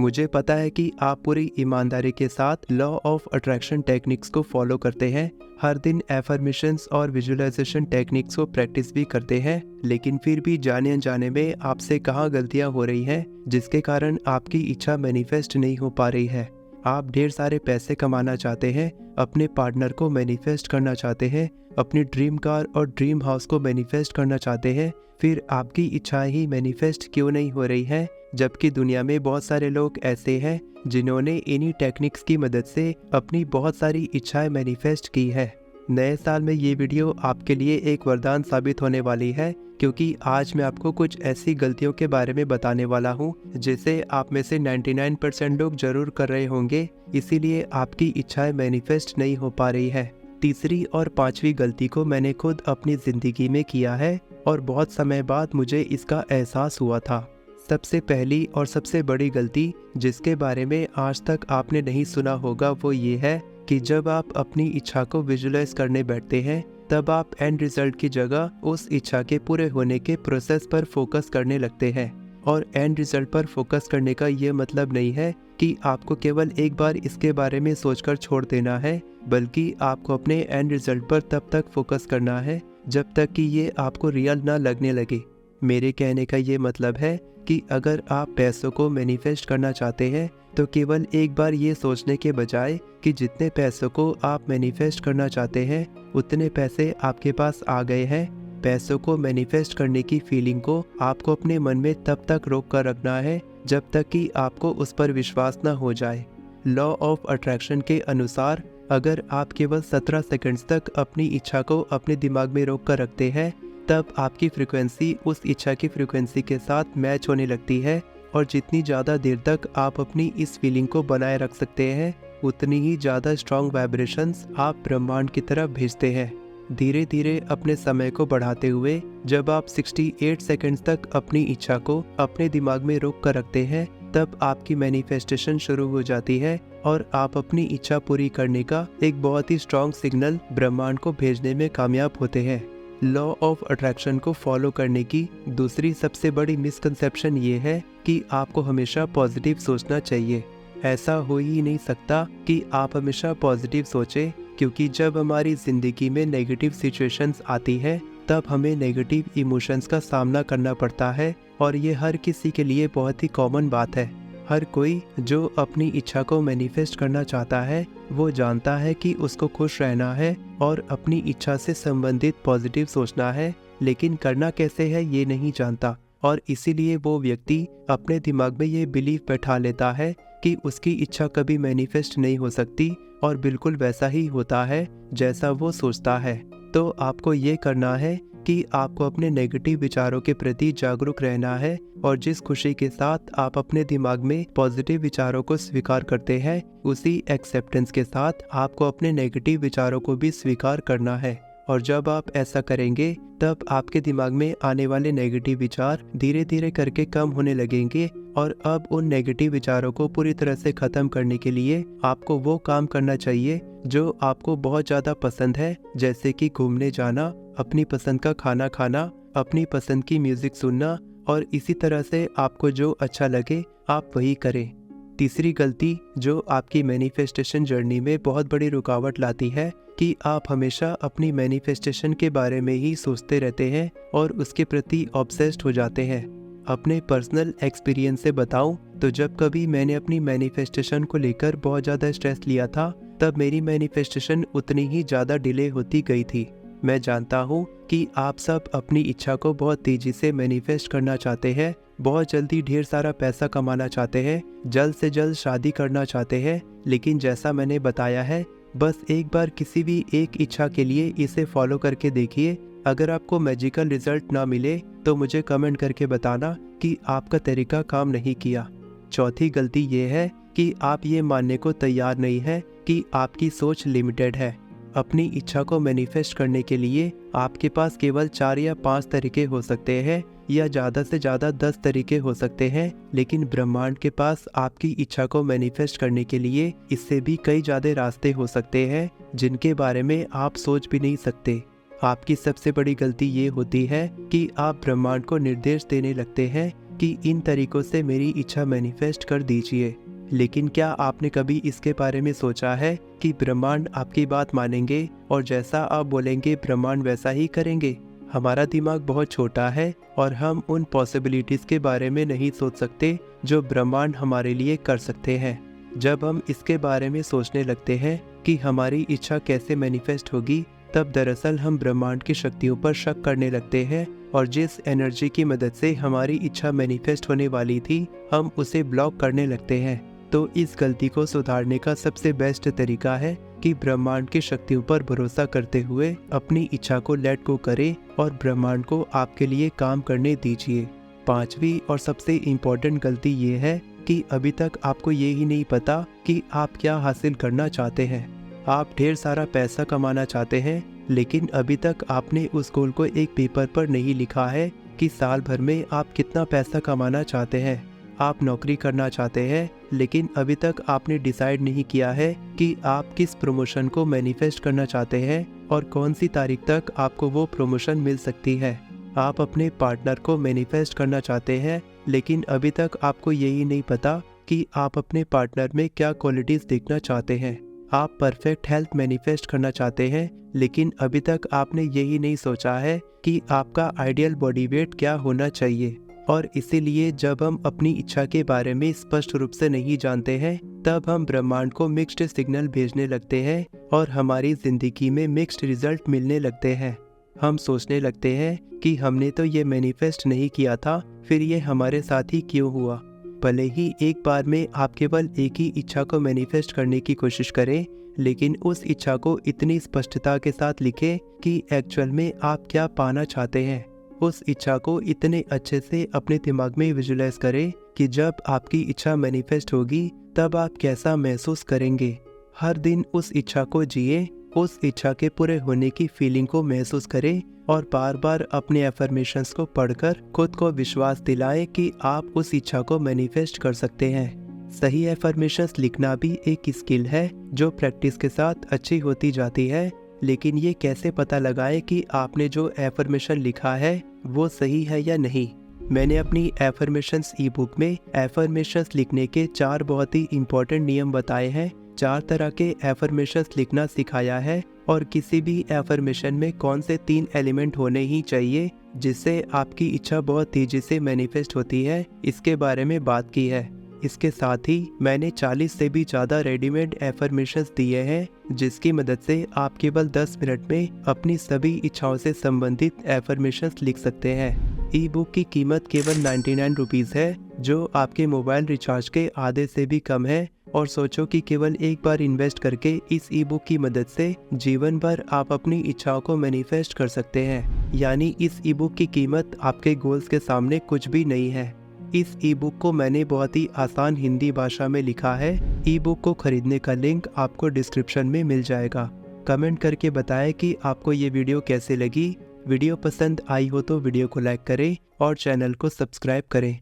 मुझे पता है कि आप पूरी ईमानदारी के साथ लॉ ऑफ अट्रैक्शन टेक्निक्स को फॉलो करते हैं, हर दिन एफर्मेशंस और विजुअलाइजेशन टेक्निक्स को प्रैक्टिस भी करते हैं, लेकिन फिर भी जाने अनजाने में आपसे कहाँ गलतियाँ हो रही हैं जिसके कारण आपकी इच्छा मैनिफेस्ट नहीं हो पा रही है। आप ढेर सारे पैसे कमाना चाहते हैं, अपने पार्टनर को मैनिफेस्ट करना चाहते हैं, अपनी ड्रीम कार और ड्रीम हाउस को मैनिफेस्ट करना चाहते हैं, फिर आपकी इच्छाएं ही मैनिफेस्ट क्यों नहीं हो रही हैं, जबकि दुनिया में बहुत सारे लोग ऐसे हैं जिन्होंने इन्हीं टेक्निक्स की मदद से अपनी बहुत सारी इच्छाएं मैनिफेस्ट की है। नए साल में ये वीडियो आपके लिए एक वरदान साबित होने वाली है, क्योंकि आज मैं आपको कुछ ऐसी गलतियों के बारे में बताने वाला हूँ जिसे आप में से 99% लोग जरूर कर रहे होंगे, इसीलिए आपकी इच्छाएं मैनिफेस्ट नहीं हो पा रही है। तीसरी और पांचवी गलती को मैंने खुद अपनी जिंदगी में किया है और बहुत समय बाद मुझे इसका एहसास हुआ था। सबसे पहली और सबसे बड़ी गलती जिसके बारे में आज तक आपने नहीं सुना होगा वो ये है कि जब आप अपनी इच्छा को विजुअलाइज करने बैठते हैं तब आप एंड रिजल्ट की जगह उस इच्छा के पूरे होने के प्रोसेस पर फोकस करने लगते हैं। और एंड रिजल्ट पर फोकस करने का ये मतलब नहीं है कि आपको केवल एक बार इसके बारे में सोचकर छोड़ देना है, बल्कि आपको अपने एंड रिजल्ट पर तब तक फोकस करना है जब तक कि ये आपको रियल ना लगने लगे। मेरे कहने का ये मतलब है कि अगर आप पैसों को मैनिफेस्ट करना चाहते हैं तो केवल एक बार ये सोचने के बजाय कि जितने पैसों को आप मैनिफेस्ट करना चाहते हैं उतने पैसे आपके पास आ गए हैं, पैसों को मैनिफेस्ट करने की फीलिंग को आपको अपने मन में तब तक रोक कर रखना है जब तक कि आपको उस पर विश्वास न हो जाए। लॉ ऑफ अट्रैक्शन के अनुसार अगर आप केवल 17 सेकंड्स तक अपनी इच्छा को अपने दिमाग में रोक कर रखते हैं तब आपकी फ्रिक्वेंसी उस इच्छा की फ्रिक्वेंसी के साथ मैच होने लगती है, और जितनी ज़्यादा देर तक आप अपनी इस फीलिंग को बनाए रख सकते हैं उतनी ही ज़्यादा स्ट्रॉन्ग वाइब्रेशंस आप ब्रह्मांड की तरफ भेजते हैं। धीरे धीरे अपने समय को बढ़ाते हुए जब आप 68 सेकंड्स तक अपनी इच्छा को अपने दिमाग में रोक कर रखते हैं तब आपकी मैनिफेस्टेशन शुरू हो जाती है और आप अपनी इच्छा पूरी करने का एक बहुत ही स्ट्रॉन्ग सिग्नल ब्रह्मांड को भेजने में कामयाब होते हैं। लॉ ऑफ अट्रैक्शन को फॉलो करने की दूसरी सबसे बड़ी मिसकंसेप्शन ये है कि आपको हमेशा पॉजिटिव सोचना चाहिए। ऐसा हो ही नहीं सकता कि आप हमेशा पॉजिटिव सोचें, क्योंकि जब हमारी ज़िंदगी में नेगेटिव सिचुएशंस आती है तब हमें नेगेटिव इमोशंस का सामना करना पड़ता है, और ये हर किसी के लिए बहुत ही कॉमन बात है। हर कोई जो अपनी इच्छा को मैनिफेस्ट करना चाहता है वो जानता है कि उसको खुश रहना है और अपनी इच्छा से संबंधित पॉजिटिव सोचना है, लेकिन करना कैसे है ये नहीं जानता, और इसीलिए वो व्यक्ति अपने दिमाग में ये बिलीफ बैठा लेता है कि उसकी इच्छा कभी मैनिफेस्ट नहीं हो सकती और बिल्कुल वैसा ही होता है जैसा वो सोचता है। तो आपको ये करना है कि आपको अपने नेगेटिव विचारों के प्रति जागरूक रहना है, और जिस खुशी के साथ आप अपने दिमाग में पॉजिटिव विचारों को स्वीकार करते हैं उसी एक्सेप्टेंस के साथ आपको अपने नेगेटिव विचारों को भी स्वीकार करना है। और जब आप ऐसा करेंगे तब आपके दिमाग में आने वाले नेगेटिव विचार धीरे धीरे करके कम होने लगेंगे, और अब उन नेगेटिव विचारों को पूरी तरह से ख़त्म करने के लिए आपको वो काम करना चाहिए जो आपको बहुत ज़्यादा पसंद है, जैसे कि घूमने जाना, अपनी पसंद का खाना खाना, अपनी पसंद की म्यूज़िक सुनना, और इसी तरह से आपको जो अच्छा लगे आप वही करें। तीसरी गलती जो आपकी मैनिफेस्टेशन जर्नी में बहुत बड़ी रुकावट लाती है कि आप हमेशा अपनी मैनिफेस्टेशन के बारे में ही सोचते रहते हैं और उसके प्रति ऑब्सेस्ड हो जाते हैं। अपने पर्सनल एक्सपीरियंस से बताऊं तो जब कभी मैंने अपनी मैनिफेस्टेशन को लेकर बहुत ज़्यादा स्ट्रेस लिया था तब मेरी मैनिफेस्टेशन उतनी ही ज़्यादा डिले होती गई थी। मैं जानता हूँ कि आप सब अपनी इच्छा को बहुत तेज़ी से मैनिफेस्ट करना चाहते हैं, बहुत जल्दी ढेर सारा पैसा कमाना चाहते हैं, जल्द से जल्द शादी करना चाहते हैं, लेकिन जैसा मैंने बताया है बस एक बार किसी भी एक इच्छा के लिए इसे फॉलो करके देखिए। अगर आपको मैजिकल रिजल्ट ना मिले तो मुझे कमेंट करके बताना कि आपका तरीका काम नहीं किया। चौथी गलती ये है कि आप ये मानने को तैयार नहीं है कि आपकी सोच लिमिटेड है। अपनी इच्छा को मैनिफेस्ट करने के लिए आपके पास केवल 4 या 5 तरीके हो सकते हैं, या ज़्यादा से ज़्यादा 10 तरीके हो सकते हैं, लेकिन ब्रह्मांड के पास आपकी इच्छा को मैनिफेस्ट करने के लिए इससे भी कई ज़्यादा रास्ते हो सकते हैं जिनके बारे में आप सोच भी नहीं सकते। आपकी सबसे बड़ी गलती ये होती है कि आप ब्रह्मांड को निर्देश देने लगते हैं कि इन तरीकों से मेरी इच्छा मैनिफेस्ट कर दीजिए। लेकिन क्या आपने कभी इसके बारे में सोचा है कि ब्रह्मांड आपकी बात मानेंगे और जैसा आप बोलेंगे ब्रह्मांड वैसा ही करेंगे? हमारा दिमाग बहुत छोटा है और हम उन पॉसिबिलिटीज़ के बारे में नहीं सोच सकते जो ब्रह्मांड हमारे लिए कर सकते हैं। जब हम इसके बारे में सोचने लगते हैं कि हमारी इच्छा कैसे मैनिफेस्ट होगी, तब दरअसल हम ब्रह्मांड की शक्तियों पर शक करने लगते हैं और जिस एनर्जी की मदद से हमारी इच्छा मैनिफेस्ट होने वाली थी, हम उसे ब्लॉक करने लगते हैं। तो इस गलती को सुधारने का सबसे बेस्ट तरीका है कि ब्रह्मांड की शक्तियों पर भरोसा करते हुए अपनी इच्छा को लेट गो करें और ब्रह्मांड को आपके लिए काम करने दीजिए। 5वीं और सबसे इम्पोर्टेंट गलती ये है कि अभी तक आपको ये ही नहीं पता कि आप क्या हासिल करना चाहते हैं। आप ढेर सारा पैसा कमाना चाहते हैं, लेकिन अभी तक आपने उस गोल को एक पेपर पर नहीं लिखा है कि साल भर में आप कितना पैसा कमाना चाहते हैं। आप नौकरी करना चाहते हैं, लेकिन अभी तक आपने डिसाइड नहीं किया है कि आप किस प्रमोशन को मैनिफेस्ट करना चाहते हैं और कौन सी तारीख तक आपको वो प्रमोशन मिल सकती है। आप अपने पार्टनर को मैनिफेस्ट करना चाहते हैं, लेकिन अभी तक आपको यही नहीं पता कि आप अपने पार्टनर में क्या क्वालिटीज़ देखना चाहते हैं। आप परफेक्ट हेल्थ मैनिफेस्ट करना चाहते हैं, लेकिन अभी तक आपने यही नहीं सोचा है कि आपका आइडियल बॉडी वेट क्या होना चाहिए। और इसीलिए जब हम अपनी इच्छा के बारे में स्पष्ट रूप से नहीं जानते हैं, तब हम ब्रह्मांड को मिक्स्ड सिग्नल भेजने लगते हैं और हमारी जिंदगी में मिक्स्ड रिजल्ट मिलने लगते हैं। हम सोचने लगते हैं कि हमने तो ये मैनिफेस्ट नहीं किया था, फिर ये हमारे साथ ही क्यों हुआ। भले ही एक बार में आप केवल एक ही इच्छा को मैनिफेस्ट करने की कोशिश करें, लेकिन उस इच्छा को इतनी स्पष्टता के साथ लिखें कि एक्चुअल में आप क्या पाना चाहते हैं। उस इच्छा को इतने अच्छे से अपने दिमाग में विजुलाइज करें कि जब आपकी इच्छा मैनिफेस्ट होगी तब आप कैसा महसूस करेंगे। हर दिन उस इच्छा को जिए, उस इच्छा के पूरे होने की फीलिंग को महसूस करें और बार बार अपने एफर्मेशंस को पढ़कर खुद को विश्वास दिलाएं कि आप उस इच्छा को मैनिफेस्ट कर सकते हैं। सही एफर्मेशंस लिखना भी एक स्किल है जो प्रैक्टिस के साथ अच्छी होती जाती है, लेकिन ये कैसे पता लगाएं कि आपने जो एफर्मेशन लिखा है वो सही है या नहीं। मैंने अपनी एफर्मेशंस ई बुक में एफर्मेशंस लिखने के 4 बहुत ही इम्पोर्टेंट नियम बताए हैं। 4 तरह के एफर्मेशंस लिखना सिखाया है और किसी भी एफर्मेशन में कौन से 3 एलिमेंट होने ही चाहिए जिससे आपकी इच्छा बहुत तेजी से मैनिफेस्ट होती है, इसके बारे में बात की है। इसके साथ ही मैंने 40 से भी ज़्यादा रेडीमेड एफर्मेशंस दिए हैं जिसकी मदद से आप केवल 10 मिनट में अपनी सभी इच्छाओं से संबंधित एफर्मेशंस लिख सकते हैं। ई बुक की कीमत केवल 99 रुपीज़ है, जो आपके मोबाइल रिचार्ज के आधे से भी कम है। और सोचो कि केवल एक बार इन्वेस्ट करके इस ई बुक की मदद से जीवन भर आप अपनी इच्छाओं को मैनिफेस्ट कर सकते हैं। यानी इस ई बुक की कीमत आपके गोल्स के सामने कुछ भी नहीं है। इस ई बुक को मैंने बहुत ही आसान हिंदी भाषा में लिखा है। ई बुक को खरीदने का लिंक आपको डिस्क्रिप्शन में मिल जाएगा। कमेंट करके बताएं कि आपको ये वीडियो कैसे लगी। वीडियो पसंद आई हो तो वीडियो को लाइक करें और चैनल को सब्सक्राइब करें।